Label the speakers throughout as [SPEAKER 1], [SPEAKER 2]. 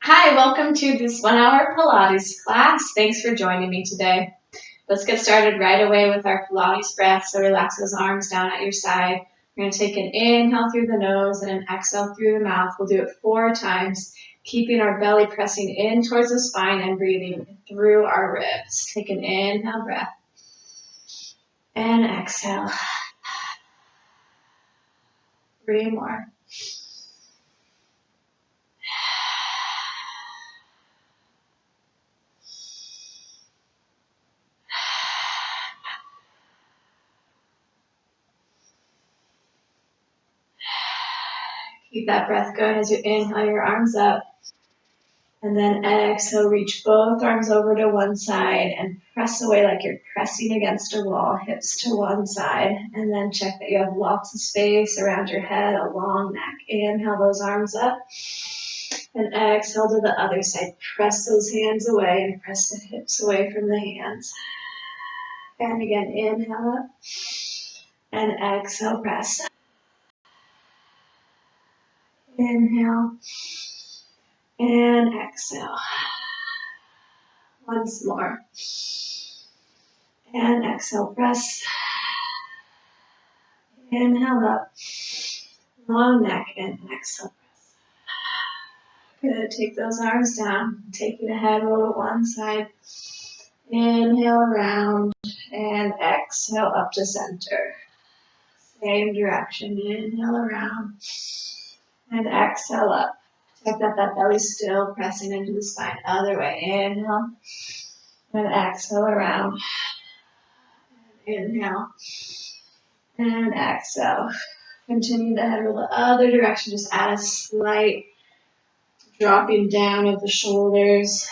[SPEAKER 1] Hi, welcome to this 1 hour Pilates class. Thanks for joining me today. Let's get started right away with our Pilates breath. So relax those arms down at your side. We're going to take an inhale through the nose and an exhale through the mouth. We'll do it 4 times, keeping our belly pressing in towards the spine and breathing through our ribs. Take an inhale breath and exhale. 3 more. Keep that breath going as you inhale your arms up. And then exhale, reach both arms over to one side and press away like you're pressing against a wall, hips to one side. And then check that you have lots of space around your head, a long neck. Inhale those arms up. And exhale to the other side. Press those hands away and press the hips away from the hands. And again, inhale up. And exhale, press. Inhale. And exhale. Once more. And exhale, press. Inhale up. Long neck and exhale, press. Good. Take those arms down. Take your head roll to one side. Inhale around and exhale up to center. Same direction. Inhale around and exhale up. Check that belly's still pressing into the spine. Other way. Inhale and exhale around. Inhale and exhale. Continue the head roll the other direction. Just add a slight dropping down of the shoulders.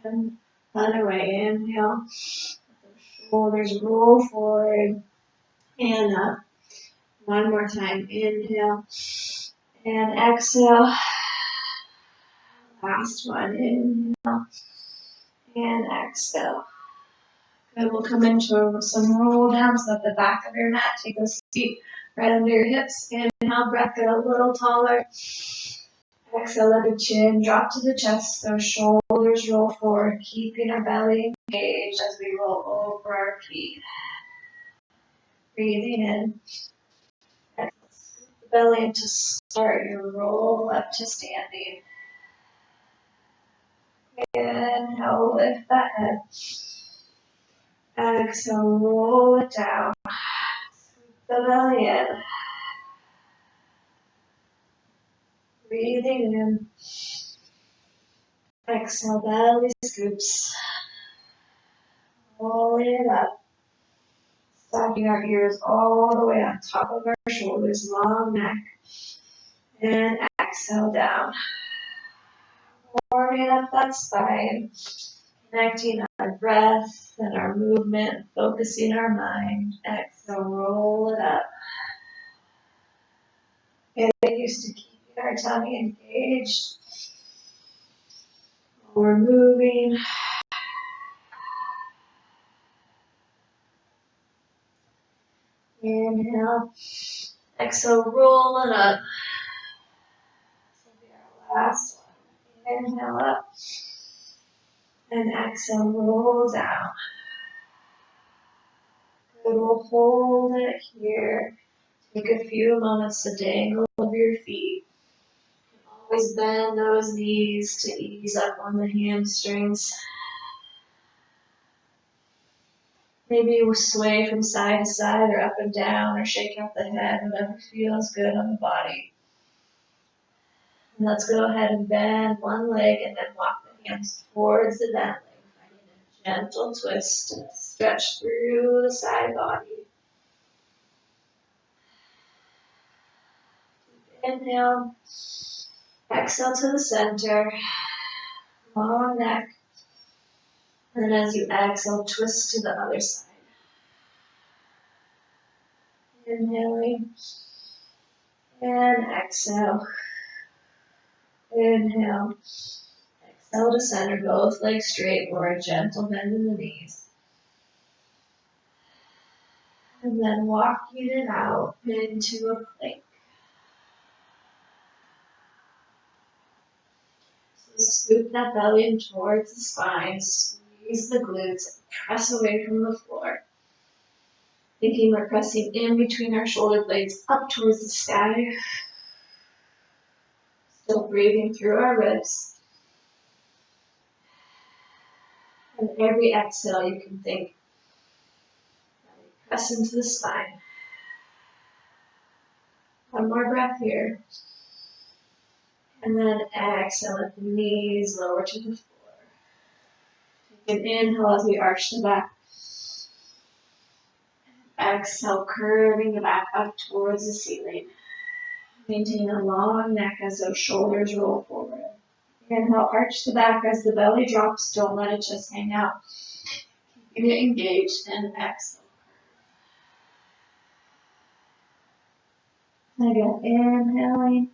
[SPEAKER 1] And other way. Inhale. Shoulders roll forward and up. One more time. Inhale and exhale. Last one. Inhale and exhale. Good. We'll come into some roll downs at the back of your mat. Take those feet right under your hips. Inhale, breath, get a little taller. Exhale, let the chin drop to the chest. Those shoulders roll forward, keeping our belly engaged as we roll over our feet. Breathing in. Exhale, scoop the belly in to start your roll up to standing. Inhale, lift that head. Exhale, roll it down. Scoop the belly in. Breathing in. Exhale, belly scoops. Roll it up. Stacking our ears all the way on top of our shoulders, long neck. And exhale down. Warming up that spine. Connecting our breath and our movement, focusing our mind. Exhale, roll it up. Get used to keeping our tummy engaged while we're moving. Inhale. Exhale, roll it up. This will be our last one. Inhale up. And exhale, roll down. Good, we'll hold it here. Take a few moments to dangle of your feet. Always bend those knees to ease up on the hamstrings. Maybe you sway from side to side or up and down or shake out the head, whatever feels good on the body. And let's go ahead and bend one leg and then walk the hands towards the bent leg. Finding a gentle twist and stretch through the side body. Inhale. Exhale to the center. Long neck. And as you exhale, twist to the other side. Inhaling. And exhale. Inhale. Exhale to center, both legs straight or a gentle bend in the knees. And then walking it out into a plank. Scoop that belly in towards the spine, squeeze the glutes, press away from the floor. Thinking we're pressing in between our shoulder blades up towards the sky. Still breathing through our ribs. And every exhale you can think, press into the spine. One more breath here. And then exhale, let the knees lower to the floor. Take an inhale as we arch the back. Exhale, curving the back up towards the ceiling. Maintain a long neck as those shoulders roll forward. Inhale, arch the back as the belly drops. Don't let it just hang out. Keeping it engaged, and exhale. Again, inhaling,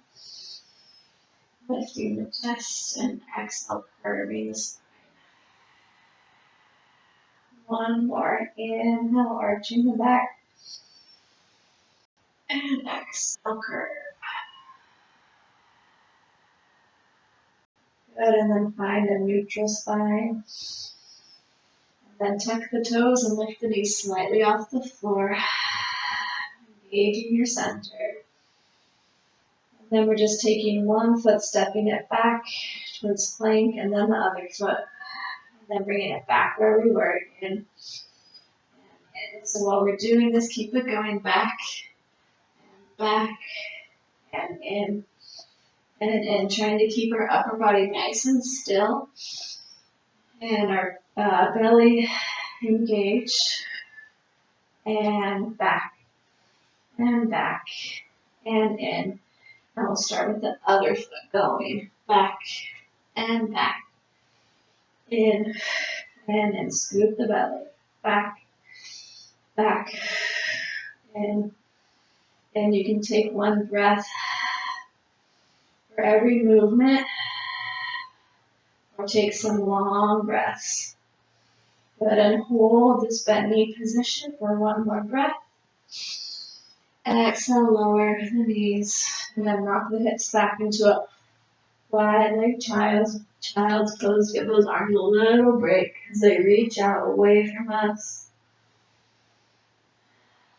[SPEAKER 1] lifting the chest, and exhale, curving the spine. One more. Inhale, arching the back, and exhale, curve. Good, and then find a neutral spine. And then tuck the toes and lift the knees slightly off the floor. Engaging your center. And then we're just taking one foot, stepping it back towards plank, and then the other foot. And then bringing it back where we were. In. And so while we're doing this, keep it going back, and back, and in, and in. Trying to keep our upper body nice and still. And our belly engaged. And back, and back, and in. And we'll start with the other foot going back and back, in, and scoop the belly, back, back, in. And you can take one breath for every movement, or take some long breaths. Good, and hold this bent knee position for one more breath. Exhale, lower the knees, and then rock the hips back into a wide leg child's pose. Give those arms a little break as they reach out away from us.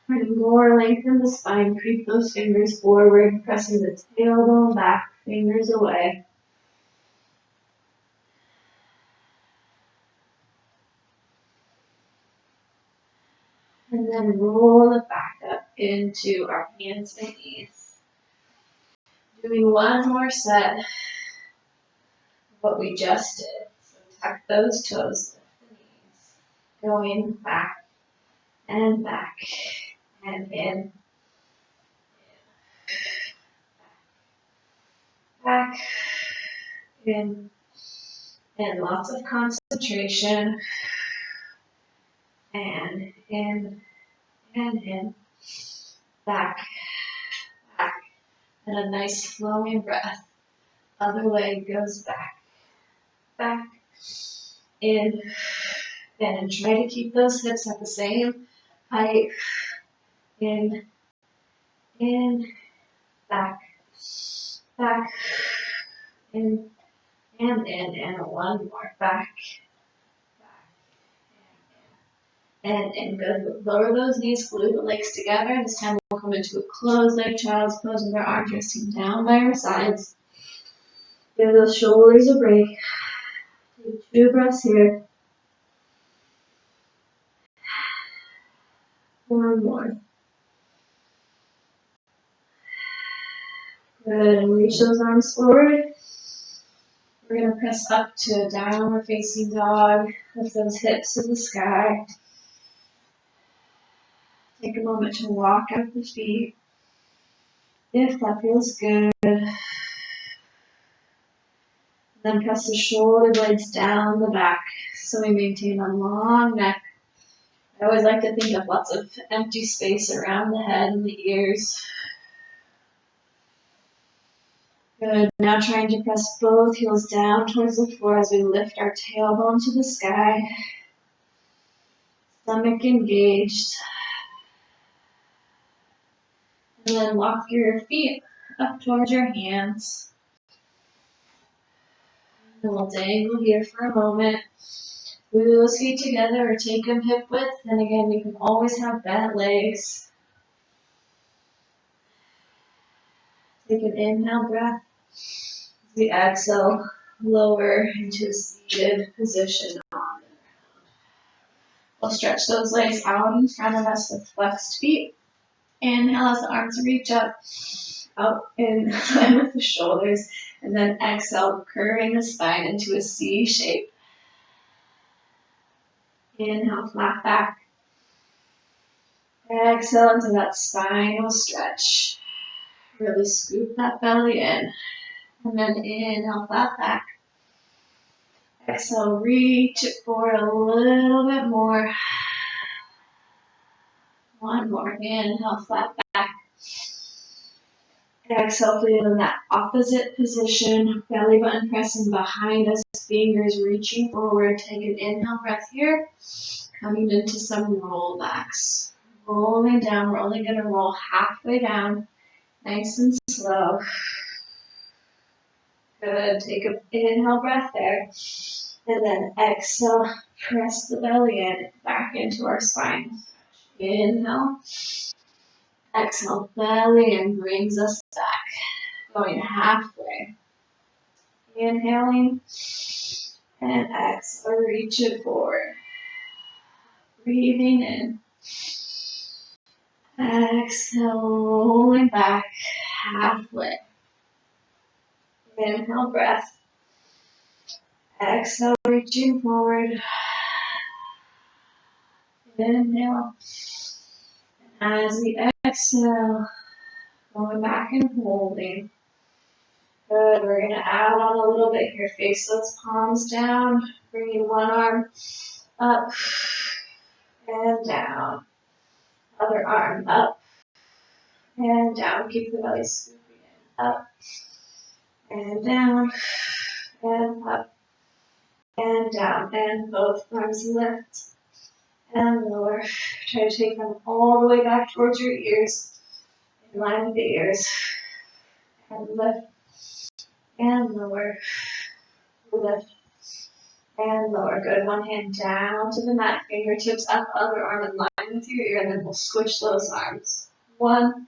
[SPEAKER 1] And more lengthen the spine, creep those fingers forward, pressing the tailbone back, fingers away. And then roll it back up into our hands and knees. Doing one more set of what we just did. So tuck those toes, lift the knees, going back and back and in, back, in, and lots of concentration, and in, and in, back, back, and a nice flowing breath. Other leg goes back, back, in, and try to keep those hips at the same height, in, back, back, in, and one more, back, and good. Lower those knees, glue the legs together. This time we'll come into a closed leg child's pose with our arms resting down by our sides. Give those shoulders a break. Take 2 breaths here. One more. Good, and reach those arms forward. We're going to press up to a downward facing dog. Lift those hips to the sky. Take a moment to walk out the feet, if that feels good. Then press the shoulder blades down the back so we maintain a long neck. I always like to think of lots of empty space around the head and the ears. Good. Now trying to press both heels down towards the floor as we lift our tailbone to the sky. Stomach engaged. And then walk your feet up towards your hands. And we'll dangle here for a moment. Glue those feet together or take them hip width. And again, you can always have bent legs. Take an inhale breath. As we exhale, lower into a seated position. We'll stretch those legs out in front of us with flexed feet. Inhale as the arms reach up in line with the shoulders. And then exhale, curving the spine into a C shape. Inhale, flat back. Exhale into that spinal stretch. Really scoop that belly in. And then inhale, flat back. Exhale, reach it forward a little bit more. One more. Inhale, flat back. Exhale, feeling in that opposite position. Belly button pressing behind us. Fingers reaching forward. Take an inhale breath here. Coming into some rollbacks. Rolling down. We're only going to roll halfway down. Nice and slow. Good. Take an inhale breath there. And then exhale. Press the belly in. Back into our spine. Inhale. Exhale. Belly in brings us back. Going halfway. Inhaling. And exhale. Reach it forward. Breathing in. Exhale, rolling back halfway. Inhale, breath. Exhale, reaching forward. Inhale. As we exhale, going back and holding. Good. We're going to add on a little bit here. Face those palms down. Bringing one arm up and down. Other arm up and down. Keep the belly scooping in. Up and down and up and down. And both arms lift and lower. Try to take them all the way back towards your ears. In line with the ears. And lift and lower. Lift and lower. Good. One hand down to the mat. Fingertips up. Other arm in line with your ear. And then we'll switch those arms. 1,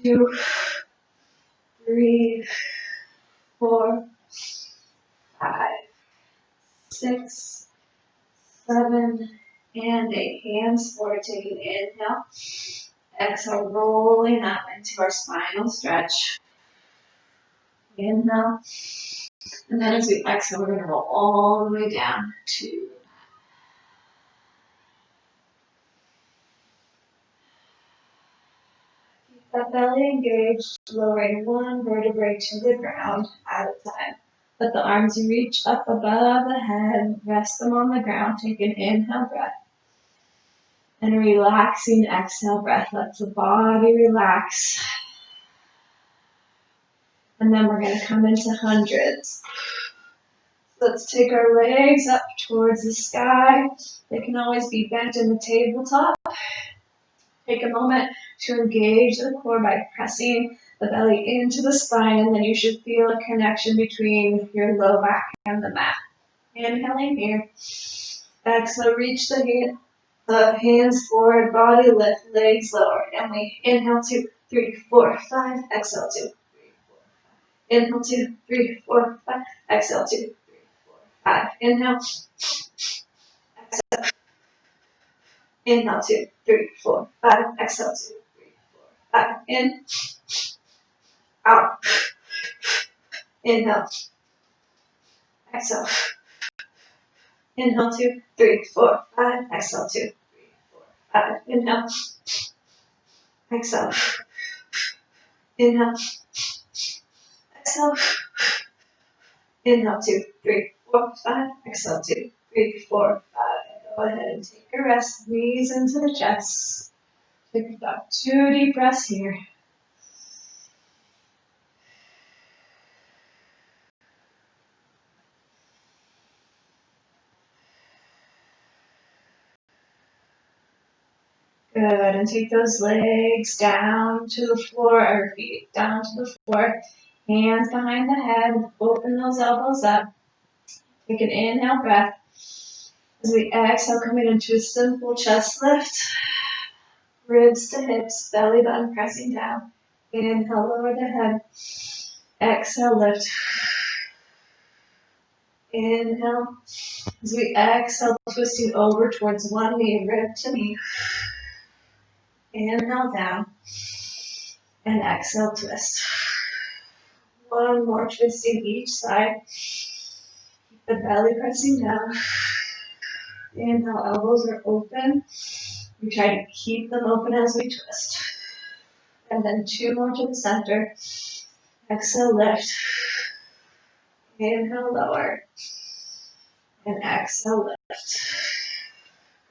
[SPEAKER 1] 2, 3, 4, 5, 6, 7, and 8. Hands forward. Take an inhale. Exhale, rolling up into our spinal stretch. Inhale. And then as we exhale, we're going to roll all the way down to the mat. Keep that belly engaged, lowering one vertebrae to the ground at a time. Let the arms reach up above the head, rest them on the ground. Take an inhale breath. And a relaxing exhale breath. Let the body relax. And then we're going to come into hundreds. Let's take our legs up towards the sky. They can always be bent in the tabletop. Take a moment to engage the core by pressing the belly into the spine, and then you should feel a connection between your low back and the mat. Inhaling here. Exhale, reach the hands forward, body lift, legs lower. And we inhale 2, 3, 4, 5. Exhale 2, 3, 4, 5. Inhale 2, 3, 4, 5. Exhale 2, 3, 4, 5. Inhale. Exhale. Inhale 2, 3, 4, 5. Exhale 2, 3, 4, 5. In. Out. Inhale. Exhale. Inhale 2, 3, 4, 5. Exhale 2, 3, 4, 5. Inhale. Exhale. Inhale. Exhale. Inhale 2, 3, 4, 5. Exhale 2, 3, 4, 5. Go ahead and take a rest. Knees into the chest. Take about 2 deep breaths here. Good, and take those legs down to the floor, or feet down to the floor. Hands behind the head, open those elbows up. Take an inhale breath. As we exhale, coming into a simple chest lift. Ribs to hips, belly button pressing down. Inhale, lower the head. Exhale, lift. Inhale. As we exhale, twisting over towards one knee, rib to knee. Inhale down. And exhale, twist. One more twisting each side. Keep the belly pressing down. Inhale, elbows are open. We try to keep them open as we twist. And then two more to the center. Exhale, lift. Inhale, lower. And exhale, lift.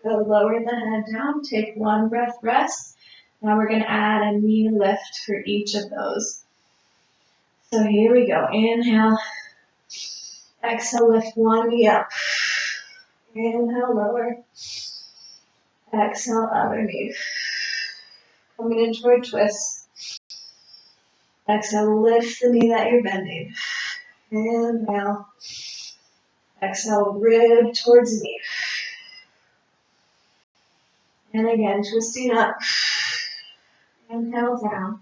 [SPEAKER 1] Go lower the head down. Take one breath, rest. Now we're going to add a knee lift for each of those. So here we go. Inhale. Exhale, lift one knee up. Inhale, lower. Exhale, other knee. Coming into a twist. Exhale, lift the knee that you're bending. Inhale. Exhale, rib towards knee. And again, twisting up. Inhale down.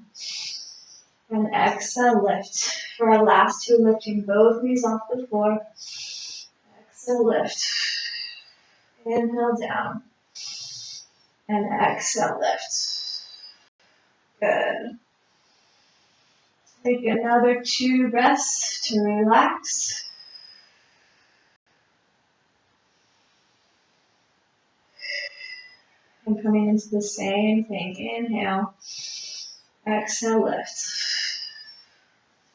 [SPEAKER 1] And exhale, lift. For our last two, lifting both knees off the floor. Exhale, lift. Inhale down. And exhale, lift. Good. Take another 2 breaths to relax. And coming into the same thing. Inhale. Exhale, lift.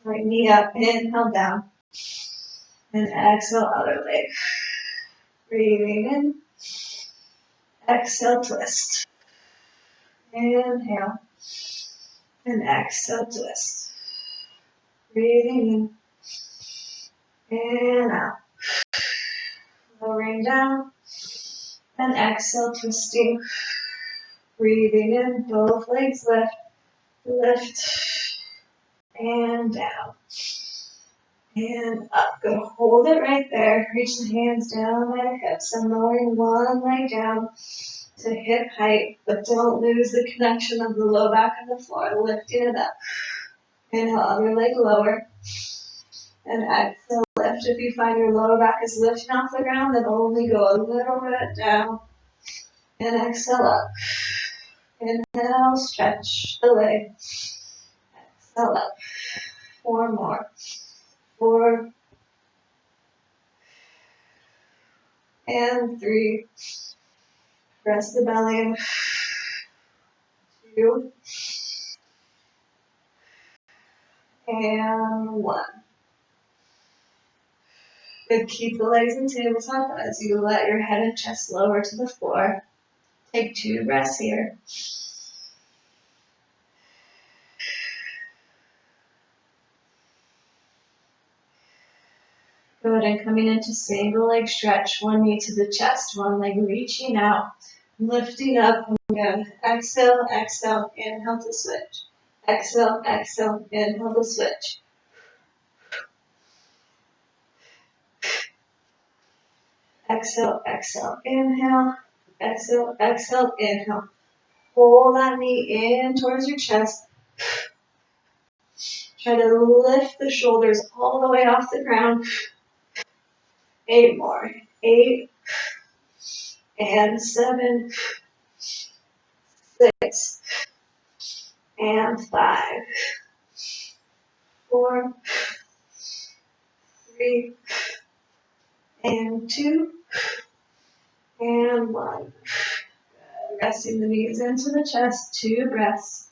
[SPEAKER 1] Right knee up. Inhale down. And exhale, other leg. Breathing in. Exhale, twist. Inhale. And exhale, twist. Breathing in. And out. Lowering down. And exhale, twisting. Breathing in. Both legs lift. Lift. And down. And up. Good. Hold it right there. Reach the hands down by the hips. And lowering one leg down to hip height, but don't lose the connection of the low back and the floor. Lifting it up. Inhale, other leg lower. And exhale, lift. If you find your lower back is lifting off the ground, then only go a little bit down. And exhale up. Inhale, stretch the leg. Exhale up. 4 more. 4. And 3. Press the belly in. 2. And 1. Good. Keep the legs in tabletop as you let your head and chest lower to the floor. Take 2 breaths here. Good, and coming into single leg stretch, one knee to the chest, one leg reaching out, lifting up, again. Exhale, exhale, inhale to switch. Exhale, exhale, inhale to switch. Exhale, exhale, inhale. Exhale, exhale, inhale. Pull that knee in towards your chest. Try to lift the shoulders all the way off the ground. 8 more. 8 and 7, 6 and 5, 4, 3 and 2 and 1. Resting the knees into the chest, 2 breaths.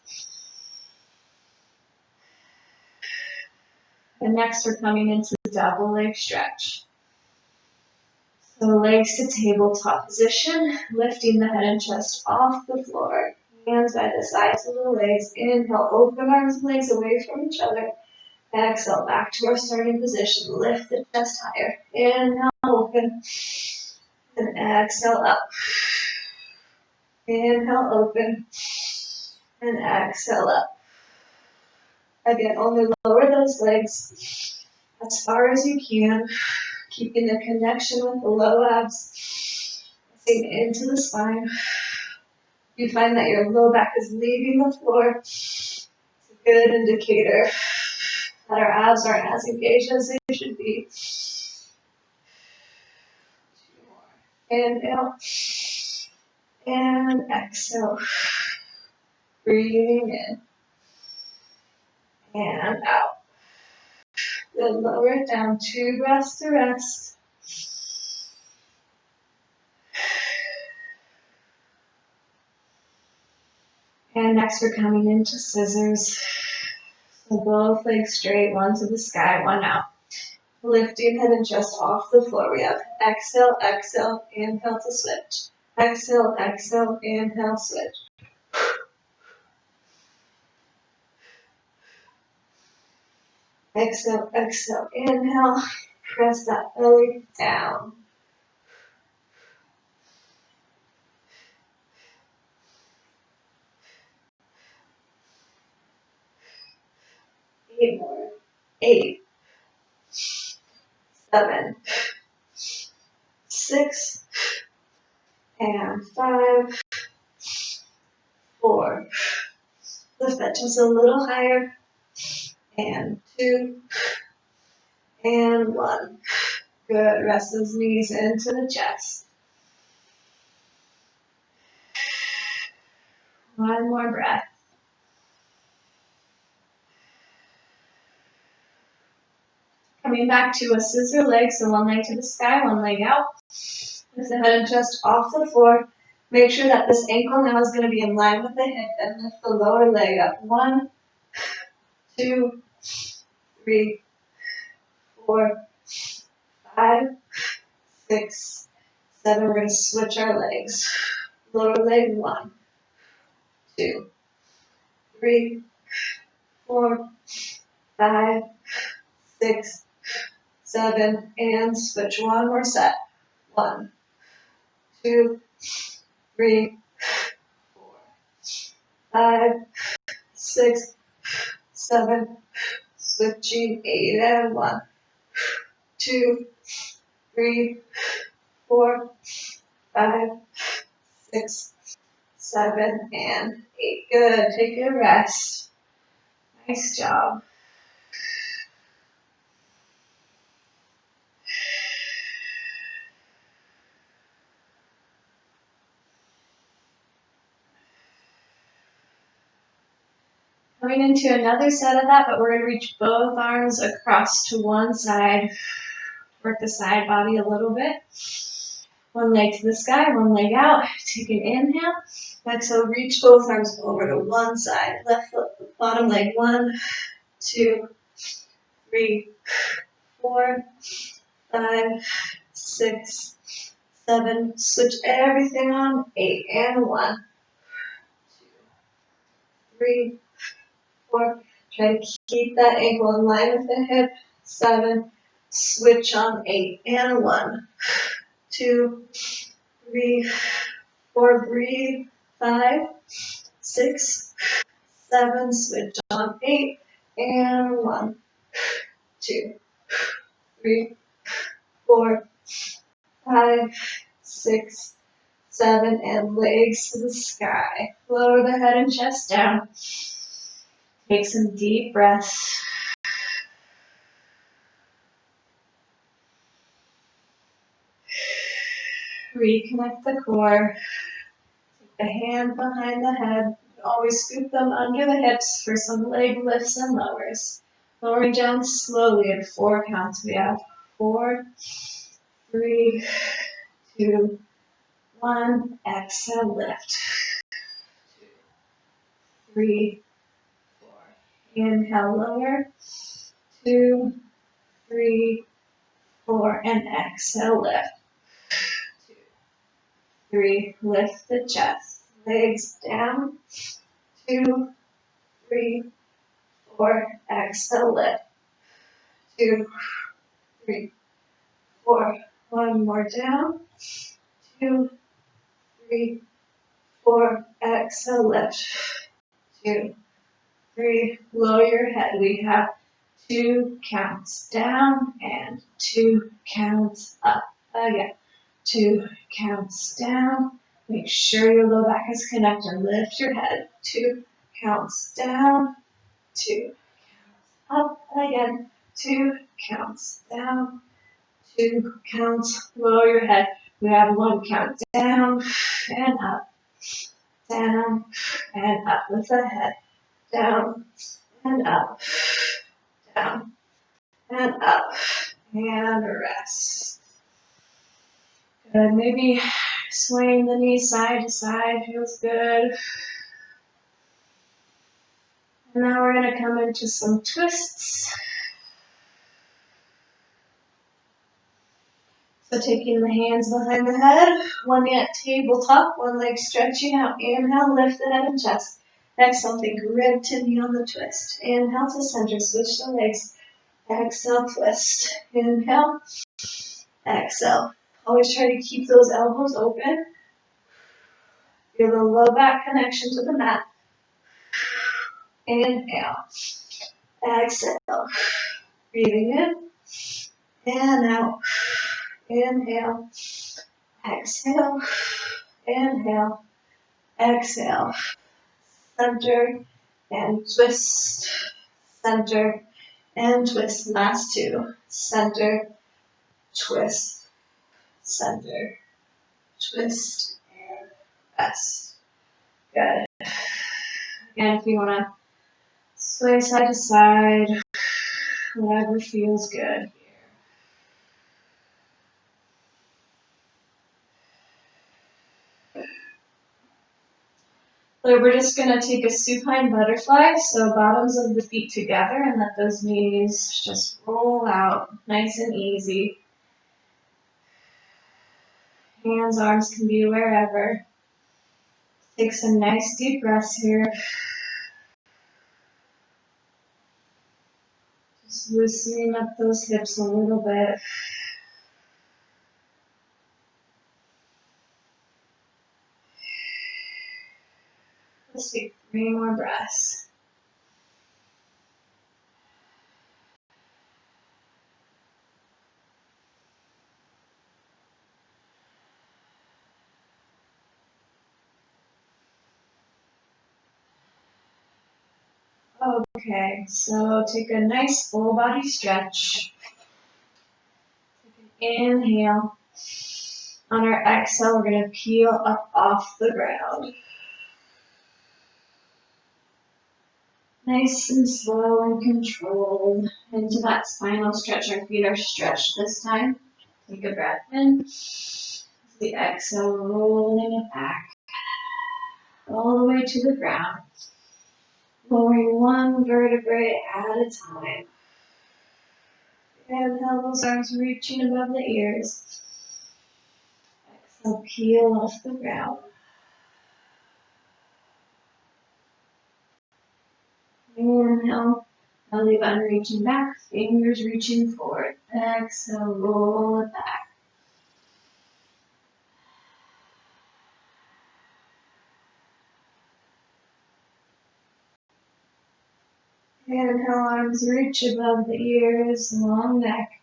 [SPEAKER 1] And next we're coming into the double leg stretch. So legs to tabletop position, lifting the head and chest off the floor. Hands by the sides of the legs. Inhale, open arms and legs away from each other. Exhale, back to our starting position. Lift the chest higher. Inhale, open. And exhale, up. Inhale, open. And exhale, up. Again, only lower those legs as far as you can, keeping the connection with the low abs, pressing into the spine. You find that your low back is leaving the floor. It's a good indicator that our abs aren't as engaged as they should be. Inhale and exhale. Breathing in and out. Then lower it down, 2 breaths to rest. And next we're coming into scissors. So both legs straight, one to the sky, one out. Lifting head and chest off the floor. We have exhale, exhale, inhale to switch. Exhale, exhale, inhale, switch. Exhale, exhale, inhale. Press that belly down. Eight more. 8, 7, 6, and 5, 4. Lift that just a little higher. And 2, and 1. Good. Rest those knees into the chest. One more breath. Coming back to a scissor leg, so one leg to the sky, one leg out. Lift the head and chest off the floor. Make sure that this ankle now is going to be in line with the hip and lift the lower leg up. 1, 2, 3, 4, 5, 6, 7. We're going to switch our legs. Lower leg, 1, 2, 3, 4, 5, 6, 7, and switch. One more set. 1, 2, 3, 4, 5, 6, 7, switching. 8 and 1, 2, 3, 4, 5, 6, 7, and 8. Good. Take a rest. Nice job. Coming into another set of that, but we're going to reach both arms across to one side. Work the side body a little bit. One leg to the sky, one leg out. Take an inhale. Exhale, reach both arms over to one side. Left foot, bottom leg. 1, 2, 3, 4, 5, 6, 7. Switch everything on. 8 and 1, 2, 3, 4. Try to keep that ankle in line with the hip. 7. Switch on. 8 and 1, 2, 3, 4. Breathe. 5, 6, 7. Switch on. 8 and 1, 2, 3, 4, 5, 6, 7, and legs to the sky. Lower the head and chest down. Take some deep breaths. Reconnect the core. Take the hand behind the head. Always scoop them under the hips for some leg lifts and lowers. Lowering down slowly at 4 counts. We have 4, 3, 2, 1. Exhale, lift. 2, 3, 4. Inhale, lower. 2, 3, 4, and exhale, lift. 2, 3, lift the chest. Legs down. 2, 3, 4, exhale, lift. 2, 3, 4. One more down. 2, 3, 4, exhale, lift. 2, 3. Lower your head. We have 2 counts down and 2 counts up. Again, 2 counts down. Make sure your low back is connected. Lift your head. 2 counts down, 2 up. Again, 2 counts down, 2 counts. Lower your head. We have 1 count down and up, down and up with the head. Down and up, down and up, and rest. Good. Maybe swaying the knees side to side feels good. And now we're going to come into some twists. So taking the hands behind the head, one at tabletop, one leg stretching out. Inhale, lift the head and chest. Exhale, think rib to knee on the twist. Inhale to center, switch the legs. Exhale, twist. Inhale, exhale. Always try to keep those elbows open. Feel the low back connection to the mat. Inhale, exhale. Breathing in and out. Inhale, exhale, inhale, exhale. Center and twist, center and twist. Last 2. Center, twist, center, twist, and rest. Good. Again, if you want to sway side to side, whatever feels good. So we're just going to take a supine butterfly, so bottoms of the feet together and let those knees just roll out nice and easy. Hands, arms can be wherever. Take some nice deep breaths here. Just loosening up those hips a little bit. Let's take 3 more breaths. Okay, so take a nice full body stretch. Take an inhale. On our exhale, we're going to peel up off the ground. Nice and slow and controlled into that spinal stretch. Our feet are stretched this time. Take a breath in. As we exhale, rolling it back all the way to the ground. Lowering 1 vertebrae at a time. Inhale, those arms reaching above the ears. Exhale, peel off the ground. Inhale, belly button reaching back, fingers reaching forward. Exhale, roll it back. Inhale, arms reach above the ears, long neck.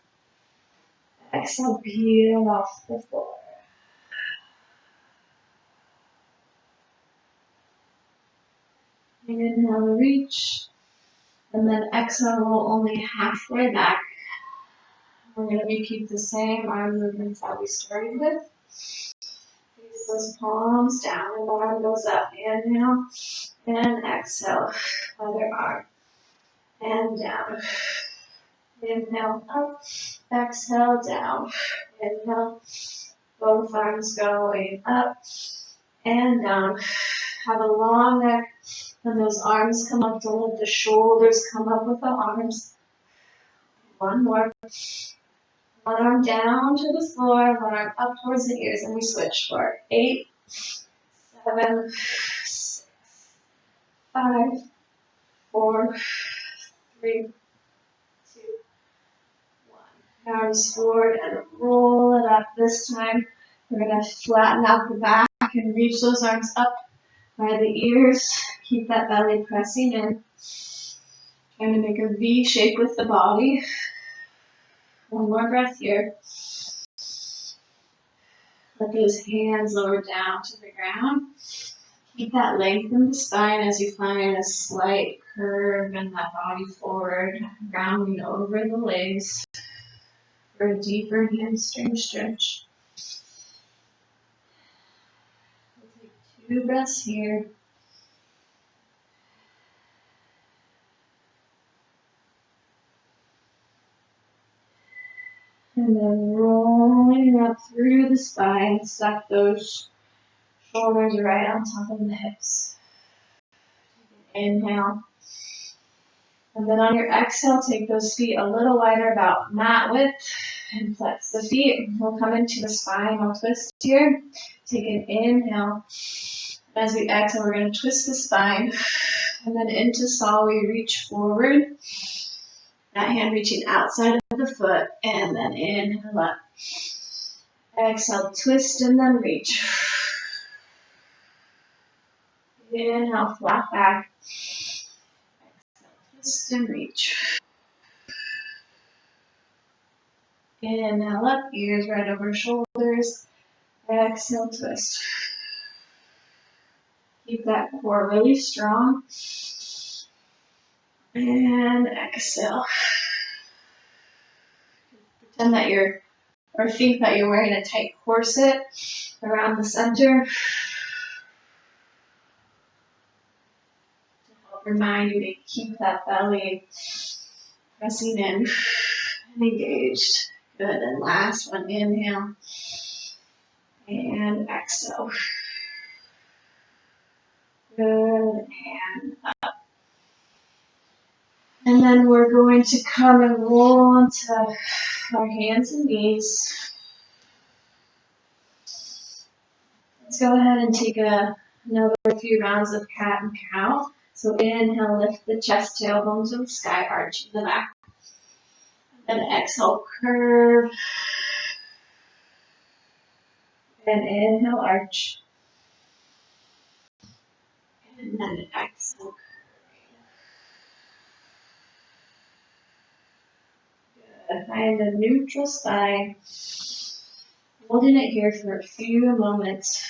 [SPEAKER 1] Exhale, peel off the floor. Inhale, reach. And then exhale, roll only halfway back. We're going to repeat the same arm movements that we started with. Place those palms down and the arm goes up. Inhale and exhale. Other arm. And down. Inhale up. Exhale down. Inhale. Both arms going up and down. Have a long neck. And those arms come up. Don't let the shoulders come up with the arms. 1 more. 1 arm down to the floor, 1 arm up towards the ears, and we switch for 8, 7, 6, 5, 4, 3, 2, 1. Arms forward and roll it up. This time, we're going to flatten out the back and reach those arms up by the ears. Keep that belly pressing in. Trying to make a V shape with the body. One more breath here. Let those hands lower down to the ground. Keep that length in the spine as you find a slight curve in that body forward, rounding over the legs for a deeper hamstring stretch. We'll take 2 breaths here. And then rolling up through the spine, suck those shoulders right on top of the hips. Inhale. And then on your exhale, take those feet a little wider, about mat width, and flex the feet. We'll come into the spinal twist here. Take an inhale. As we exhale, we're going to twist the spine. And then into saw, we reach forward. That hand reaching outside of the foot. And then inhale up. Exhale, twist and then reach. Inhale, flat back. Exhale, twist and reach. Inhale up, ears right over shoulders. Exhale, twist. Keep that core really strong. And exhale. Pretend that or think that you're wearing a tight corset around the center. To help remind you to keep that belly pressing in and engaged. Good, and last one, inhale. And exhale. Good, and up. And then we're going to come and roll onto our hands and knees. Let's go ahead and take another few rounds of cat and cow. So inhale, lift the chest, tailbone to the sky, arch in the back. And exhale, curve. And inhale, arch. And then exhale, curve. Good. Find a neutral spine. Holding it here for a few moments.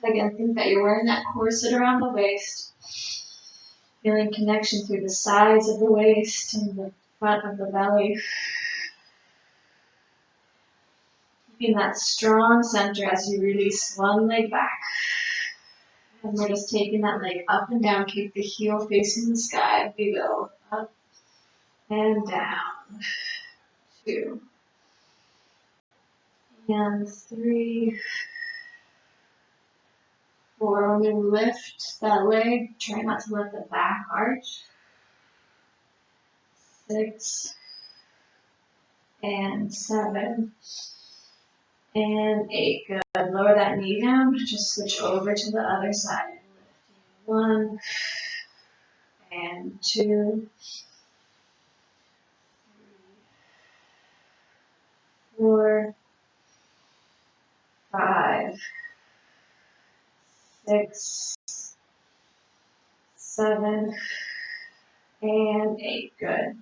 [SPEAKER 1] Again, think that you're wearing that corset around the waist. Feeling connection through the sides of the waist and the front of the belly. Keeping that strong center as you release one leg back. And we're just taking that leg up and down. Keep the heel facing the sky. We go up and down. 2. And 3. 4. When you lift that leg, try not to let the back arch. 6. And 7. And 8. Good. Lower that knee down. Just switch over to the other side. 1 and 2. 4, 5, 6, 7, and 8. Good.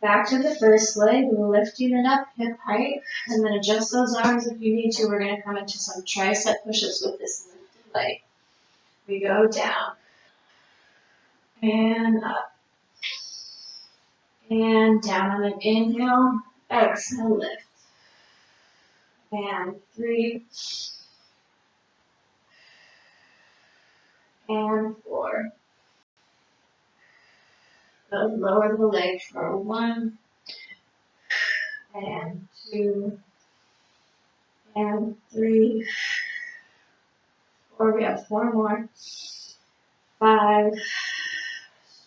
[SPEAKER 1] Back to the first leg, lifting it up, hip height, and then adjust those arms if you need to. We're going to come into some tricep push-ups with this lifted leg. We go down, and up, and down on an inhale, exhale, lift, and 3, and 4. Lower the leg for 1, and 2, and 3, 4. We have 4 more. 5,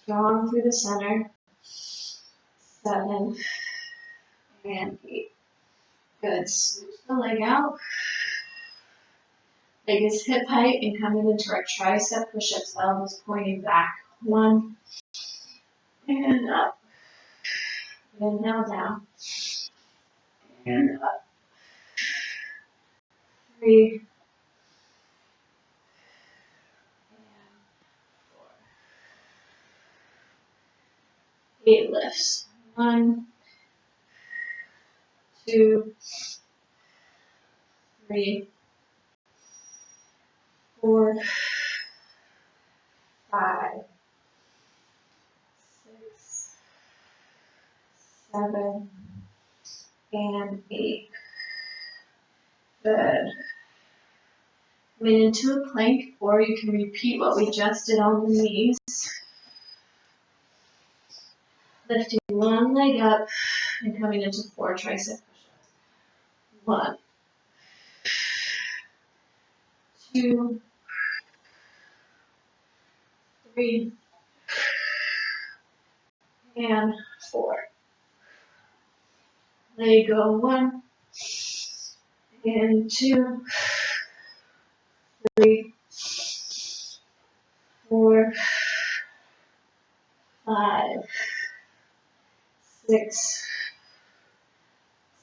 [SPEAKER 1] strong through the center. 7, and 8. Good. Switch the leg out. Leg is hip height and coming into our tricep push-ups, elbows pointing back. 1, and up. Inhale down. And up. 3, and 4. 8 lifts. 1, 2, 3, 4, 5, 6, 7, and 8. Good. Coming into a plank, or you can repeat what we just did on the knees. Lifting one leg up and coming into 4 tricep push-ups. 1, 2, 3, and 4. Leg go 1, and 2, 3, 4, 5, 6,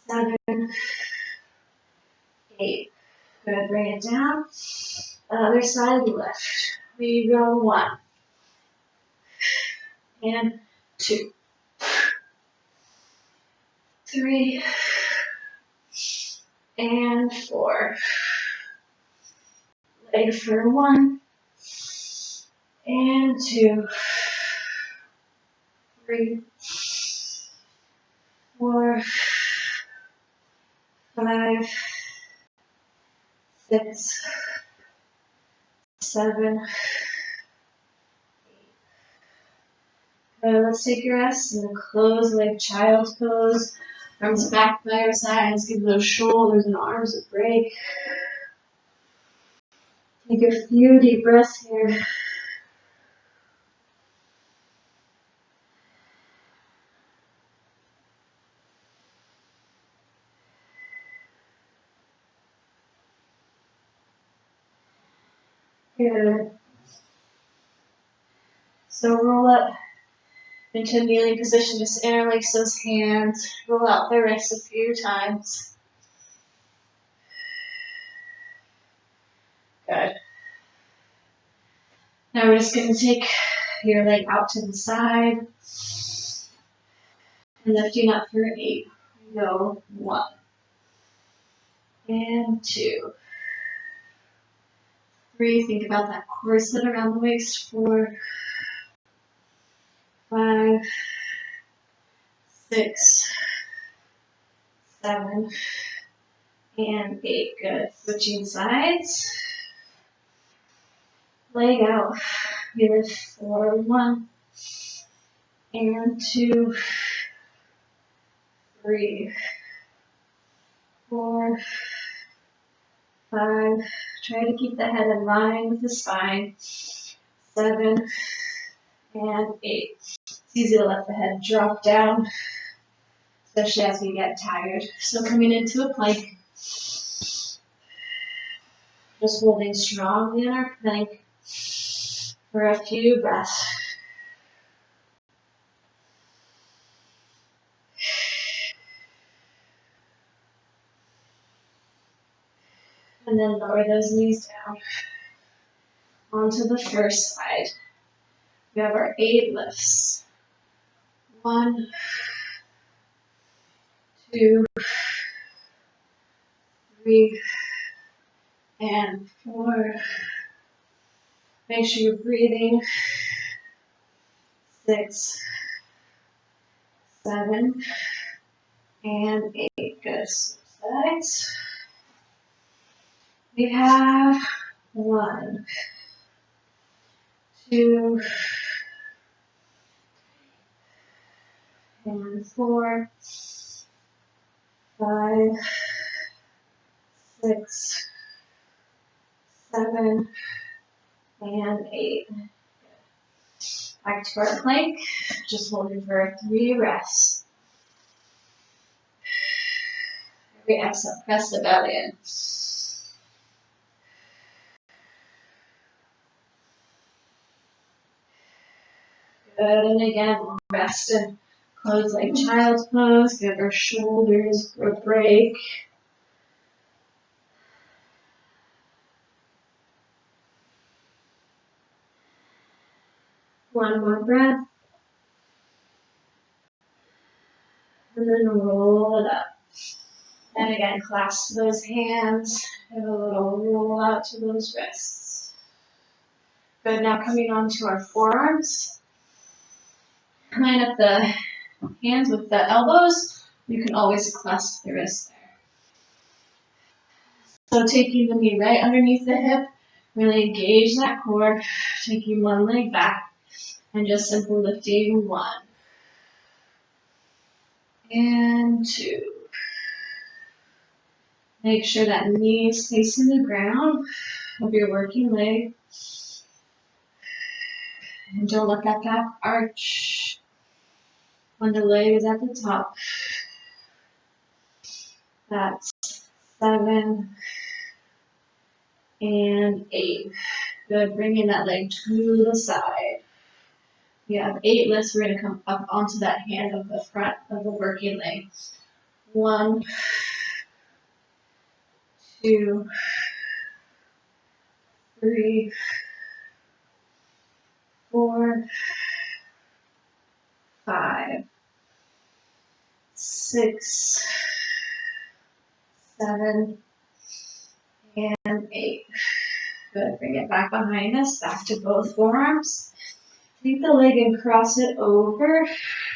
[SPEAKER 1] 7, 8. Good, bring it down. Other side lift. We go 1, and 2, 3, and 4. Leg for 1, and 2, 3, 4, 5, 6, 7. Let's take your rest and close like child's pose. Arms back by our sides. Give those shoulders and arms a break. Take a few deep breaths here. Good. So roll up into a kneeling position. Just interlace those hands. Roll out the wrists a few times. Good. Now we're just going to take your leg out to the side and lifting up for 8. Go 1, and 2, 3. Think about that corset around the waist. 4, 5, 6, 7, and 8. Good. Switching sides. Leg out. We lift for 1, and 2, 3, 4, 5. Try to keep the head in line with the spine. 7, and 8. It's easy to let the head drop down, especially as we get tired. So coming into a plank, just holding strongly in our plank for a few breaths. And then lower those knees down onto the first side. We have our 8 lifts. 1, 2, 3, and 4. Make sure you're breathing. 6, 7, and 8. Good. Sides. We have 1, 2, and 4, 5, 6, 7, and 8. Back to our plank. Just holding for 3 rests. Every exhale, press the belly in. Good, and again, we'll rest and close like child's pose. Give our shoulders a break. One more breath. And then roll it up. And again, clasp those hands. Have a little roll out to those wrists. Good, now coming on to our forearms. Line up the hands with the elbows. You can always clasp the wrists there. So taking the knee right underneath the hip, really engage that core. Taking one leg back and just simply lifting 1 and 2. Make sure that knee is facing the ground of your working leg. And don't let that back arch when the leg is at the top. That's 7 and 8. Good, bringing that leg to the side. We have 8 lifts. We're going to come up onto that hand of the front of the working leg. 1, 2, 3, 4, 5, 6, 7, and 8. Good. Bring it back behind us, back to both forearms. Take the leg and cross it over.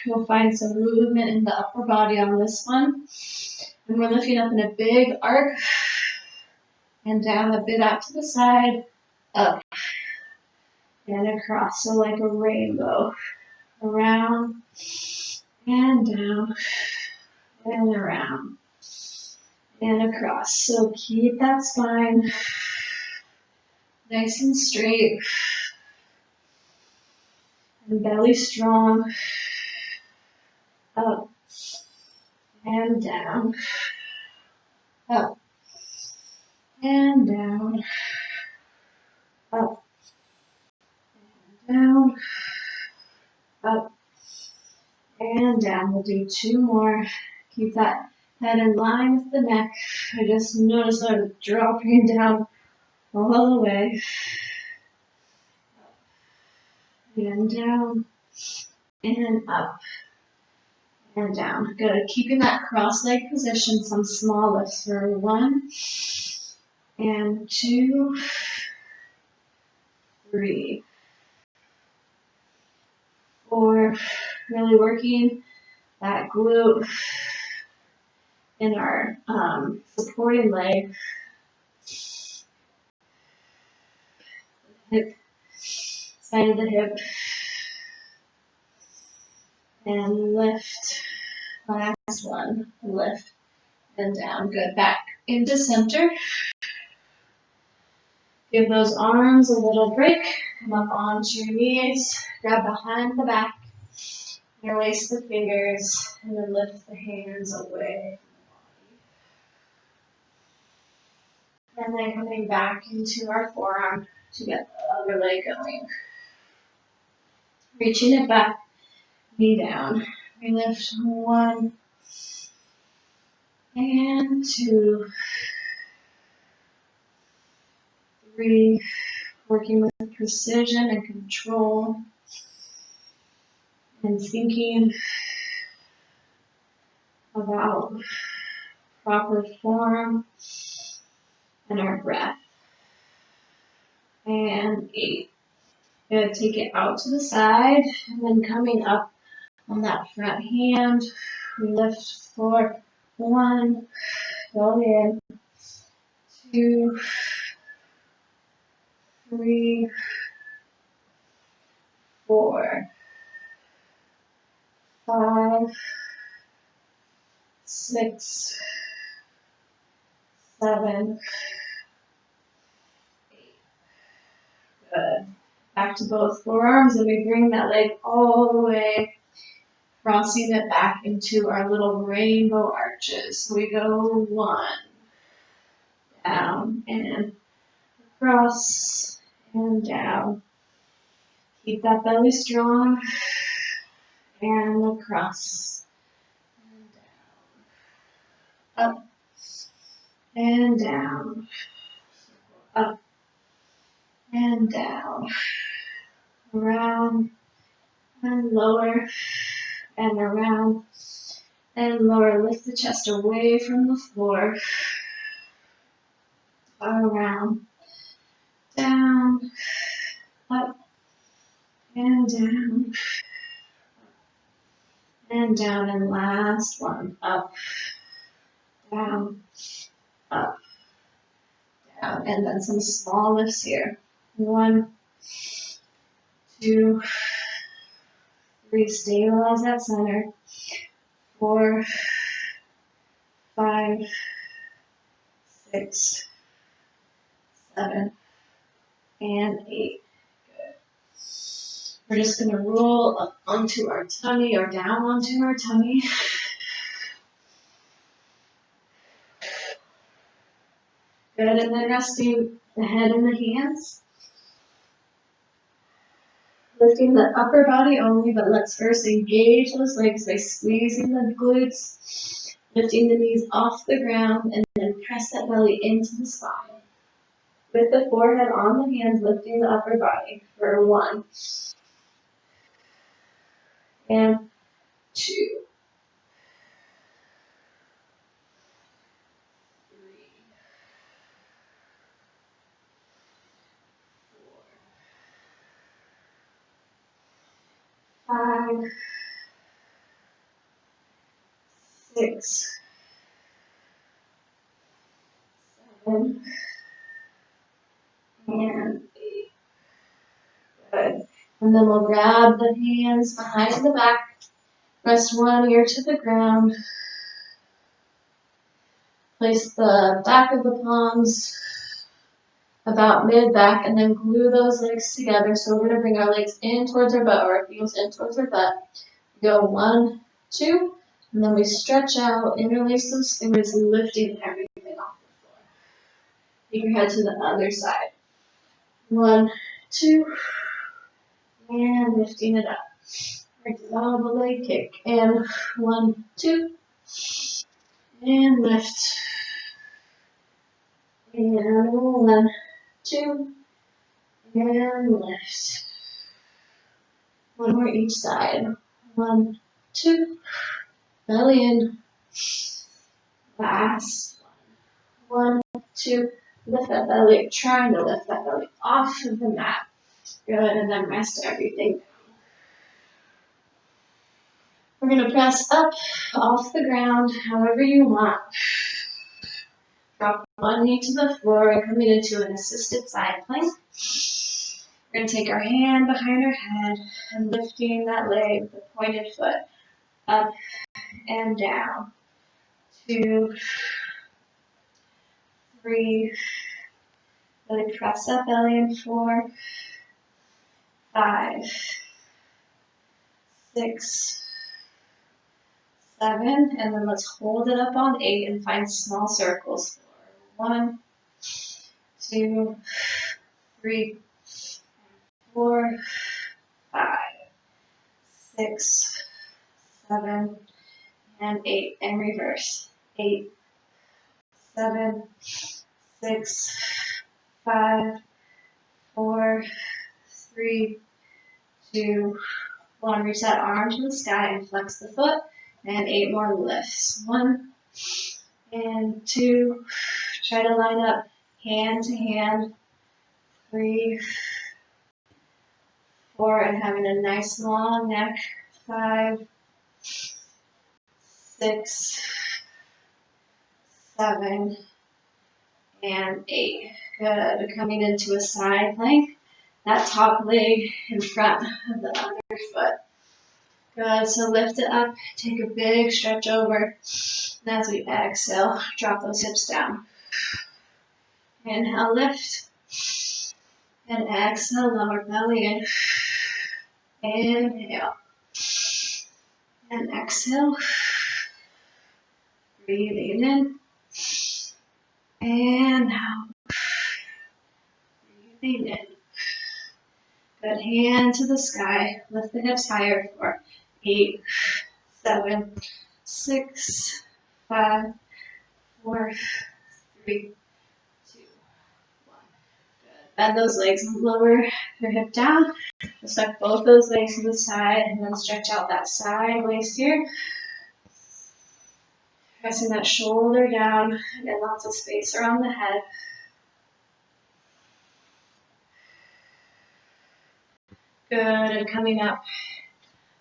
[SPEAKER 1] You'll find some movement in the upper body on this one. And we're lifting up in a big arc and down a bit out to the side, up and across. So like a rainbow. Around and down and around and across. So keep that spine nice and straight and belly strong. Up and down. Up and down. Up and down. Up and down. We'll do 2 more. Keep that head in line with the neck. I just notice I'm dropping down all the way. And down and up and down. Good. Keeping that cross leg position, some small lifts for 1 and 2, 3, 4. Really working that glute in our supporting leg. Hip, side of the hip. And lift. Last one. Lift and down. Good. Back into center. Give those arms a little break. Come up onto your knees. Grab behind the back. Interlace the fingers. And then lift the hands away from the body. And then coming back into our forearm to get the other leg going. Reaching it back. Knee down. We lift 1 and 2, 3. Working with precision and control and thinking about proper form and our breath. And 8. Good. Take it out to the side and then coming up on that front hand, we lift for 1, go in, 2, 3, 4, 5, 6, 7, 8. Good. Back to both forearms and we bring that leg all the way, crossing it back into our little rainbow arches. So we go 1, down and across and down. Keep that belly strong and across and down. Up and down. Up and down. Around and lower and around and lower. Lift the chest away from the floor. Around, down, up, and down, and down. And last one, up, down, up, down. And then some small lifts here. 1, 2, 3. Stabilize that center. 4, 5, 6, 7, and 8. We're just going to roll up onto our tummy or down onto our tummy. Good, and then resting the head in the hands. Lifting the upper body only, but let's first engage those legs by squeezing the glutes, lifting the knees off the ground, and then press that belly into the spine. With the forehead on the hands, lifting the upper body for 1, and 2, 3, 4, 5, 6, 7, and 8. Good. And then we'll grab the hands behind the back, press one ear to the ground, place the back of the palms about mid-back, and then glue those legs together. So we're going to bring our legs in towards our butt, or our heels in towards our butt. Go 1, 2, and then we stretch out, interlace those fingers, lifting everything off the floor. Take your head to the other side. 1, 2, and lifting it up. Double leg kick. And 1, 2, and lift. And 1, 2, and lift. One more each side. 1, 2, belly in. Last one. 1, 2, lift that belly. Trying to lift that belly off of the mat. Good, and then rest everything. We're going to press up off the ground however you want. Drop one knee to the floor and coming into an assisted side plank. We're going to take our hand behind our head and lifting that leg, the pointed foot, up and down. 2, 3, really press that belly in. 4, 5, 6, 7, and then let's hold it up on 8 and find small circles. 1, 2, 3, 4, 5, 6, 7, and 8, and reverse. 8, 7, 6, 5, 4, 3, 2, 1. Reach that arm to the sky and flex the foot. And 8 more lifts. 1 and 2. Try to line up hand to hand. 3, 4, and having a nice long neck. 5, 6, 7, and 8. Good. Coming into a side plank. That top leg in front of the other foot. Good. So lift it up. Take a big stretch over. And as we exhale, drop those hips down. Inhale, lift. And exhale, lower belly in. Inhale. And exhale. Breathing in. And out. Breathing in. Good. Hand to the sky. Lift the hips higher for 8, 7, 6, 5, 4, 3, 2, 1. Good. Bend those legs and lower your hip down. Just tuck both those legs to the side and then stretch out that side waist here. Pressing that shoulder down and lots of space around the head. Good, and coming up,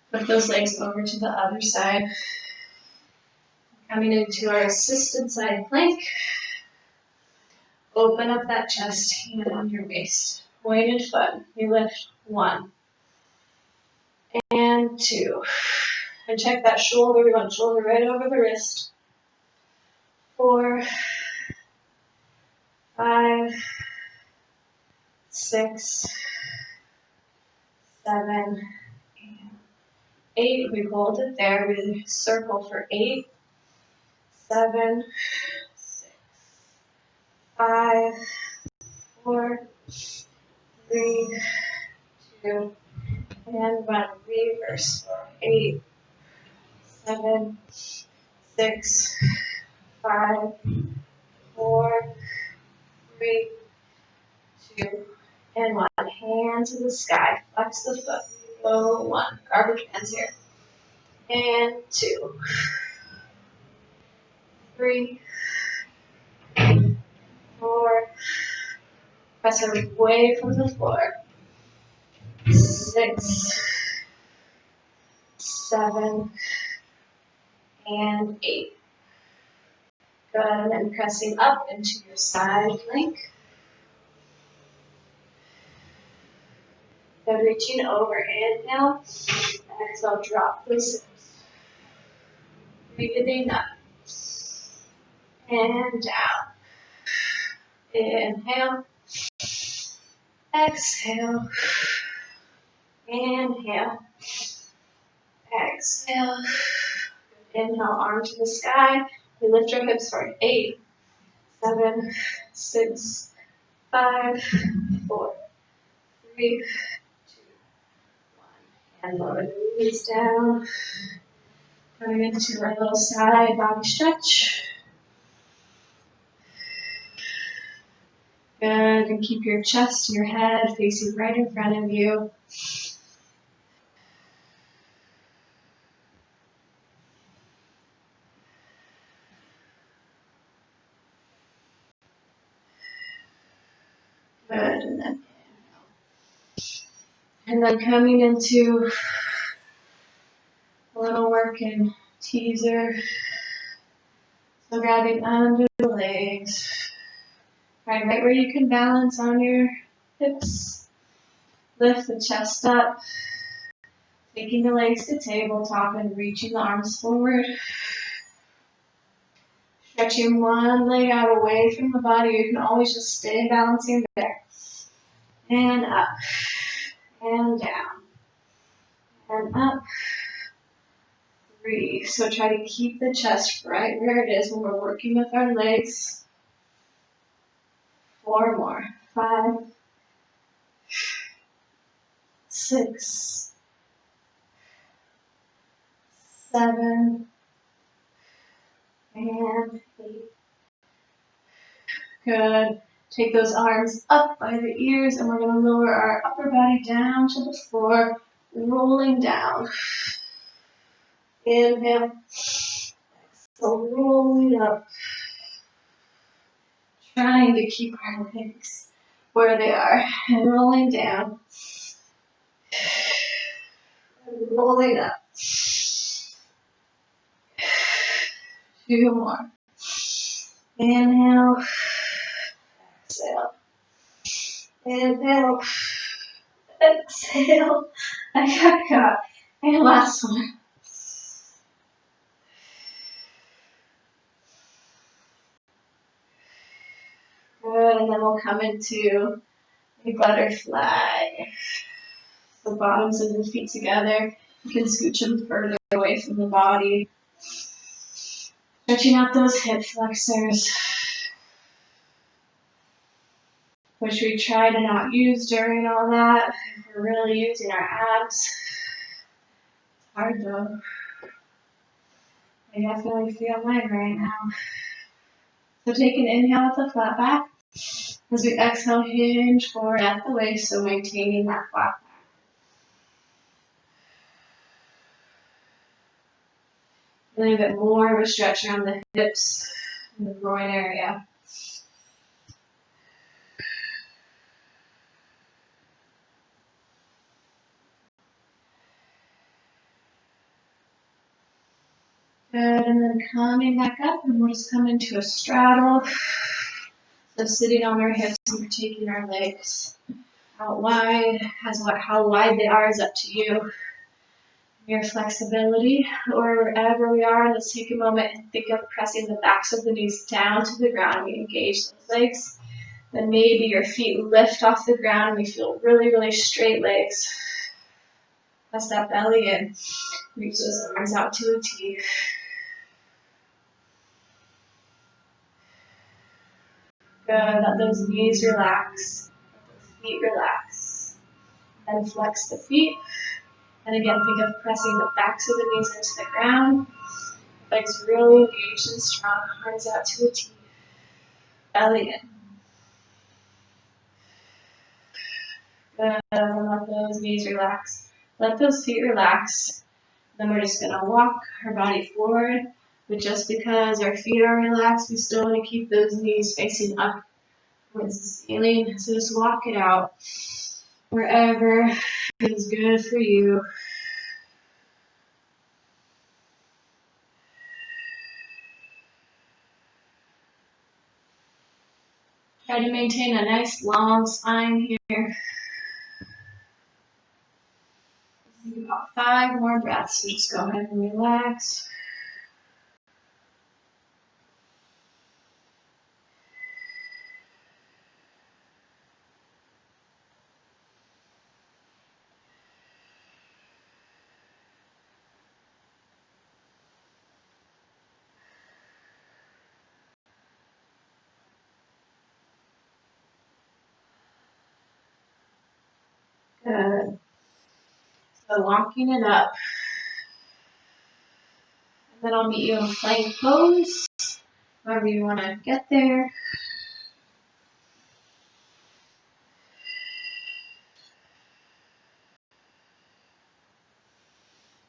[SPEAKER 1] flip those legs over to the other side. Coming into our assisted side plank. Open up that chest, hand on your waist. Pointed foot. You lift 1 and 2. And check that shoulder. We want shoulder right over the wrist. 4, 5, 6, 7, 8. We hold it there. We circle for 8, 7, 6, 5, 4, 3, 2, and 1. Reverse. 8, 7, 6, 5, 4, 3, 2, and 1. Hand to the sky. Flex the foot. Low 1. Garbage hands here. And 2, 3, 4. Press away from the floor. 6, 7, and 8. Good. And then pressing up into your side plank. Good. Reaching over. Inhale. Exhale. Drop the hips. Breathing up. And down. Inhale. Exhale. Inhale. Exhale. Inhale, arm to the sky. We lift our hips for 8, 7, 6, 5, 4, 3, 2, 1. And lower the knees down. Coming into our little side body stretch. Good. And keep your chest, your head facing right in front of you. Good. And then coming into a little work in teaser. So grabbing under the legs. Right where you can balance on your hips. Lift the chest up. Taking the legs to tabletop and reaching the arms forward. Stretching one leg out away from the body. You can always just stay balancing there. And up. And down. And up. 3. So try to keep the chest right where it is when we're working with our legs. 4 more. 5. 6. 7. And 8. Good. Take those arms up by the ears, and we're going to lower our upper body down to the floor, rolling down. Inhale. So rolling up. Trying to keep our legs where they are, and rolling down. And rolling up. 2 more. Inhale. Exhale. Inhale. Exhale. I got caught. And last one. Good, and then we'll come into a butterfly. The bottoms of the feet together. You can scooch them further away from the body. Stretching out those hip flexors, which we try to not use during all that. If we're really using our abs. It's hard though. I definitely feel mine right now. So take an inhale with a flat back. As we exhale, hinge forward at the waist, so maintaining that flat back. A little bit more of a stretch around the hips and the groin area. Good, and then coming back up, and we'll just come into a straddle. So sitting on our hips, and we're taking our legs out wide. How wide they are is up to you. Your flexibility, or wherever we are, let's take a moment and think of pressing the backs of the knees down to the ground. We engage those legs. Then maybe your feet lift off the ground. We feel really, really straight legs. Press that belly in. Reach those arms out to a T. Good. Let those knees relax. Let those feet relax. Then flex the feet. And again, think of pressing the backs of the knees into the ground. Legs really engaged and strong. Arms out to a T. Belly in. Good. Let those knees relax. Let those feet relax. Then we're just going to walk our body forward. But just because our feet are relaxed, we still want to keep those knees facing up towards the ceiling. So just walk it out wherever feels good for you. Try to maintain a nice long spine here. About 5 more breaths. So just go ahead and relax. Good. So walking it up. And then I'll meet you in plank pose. However you want to get there.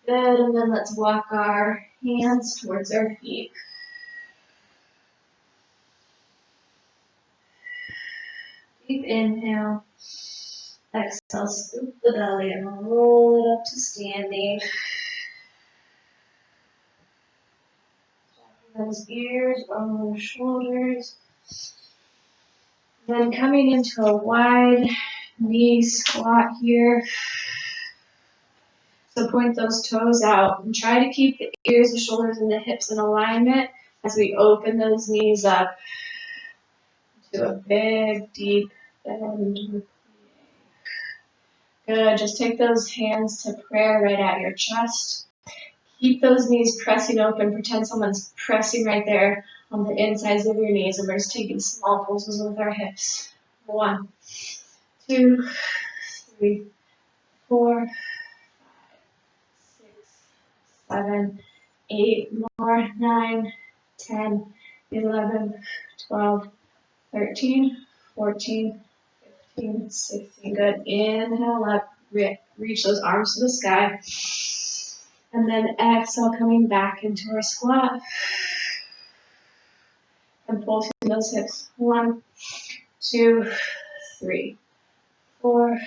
[SPEAKER 1] Good, and then let's walk our hands towards our feet. Deep inhale. Exhale, scoop the belly and roll it up to standing. Those ears on the shoulders. Then coming into a wide knee squat here. So point those toes out and try to keep the ears, the shoulders, and the hips in alignment as we open those knees up to a big, deep bend. Good. Just take those hands to prayer right at your chest. Keep those knees pressing open. Pretend someone's pressing right there on the insides of your knees. And we're just taking small pulses with our hips. 1, 2, 3, 4, 6, 7, 8 more, 9, 10, 11, 12, 13, 14, 15, 16. Good. Inhale up. Reach those arms to the sky. And then exhale, coming back into our squat. And pull through those hips. 1, 2, 3, 4,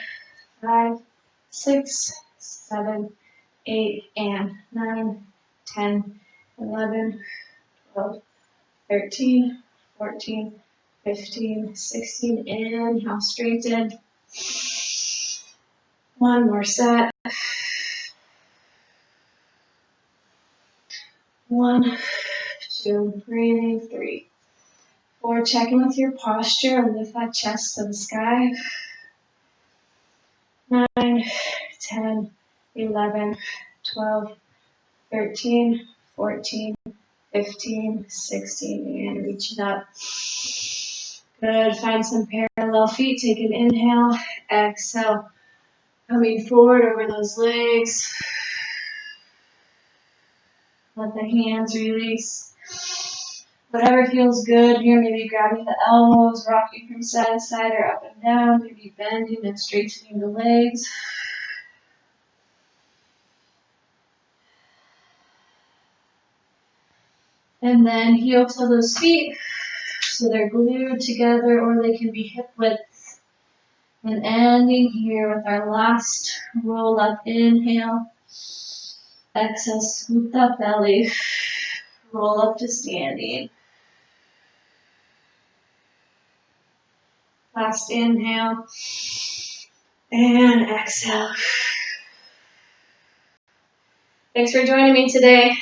[SPEAKER 1] 5, 6, 7, 8, and 9, 10, 11, 12, 13, 14, 15, 16. Inhale, straighten. One more set. 1, 2, breathing. 3, 4, check in with your posture and lift that chest to the sky. 9, 10, 11, 12, 13, 14, 15, 16, and reach it up. Good, find some parallel feet, take an inhale, exhale, coming forward over those legs. Let the hands release. Whatever feels good here, maybe grabbing the elbows, rocking from side to side or up and down, maybe bending and straightening the legs. And then heel to those feet so they're glued together, or they can be hip width. And ending here with our last roll up inhale. Exhale, scoop that belly. Roll up to standing. Last inhale. And exhale. Thanks for joining me today.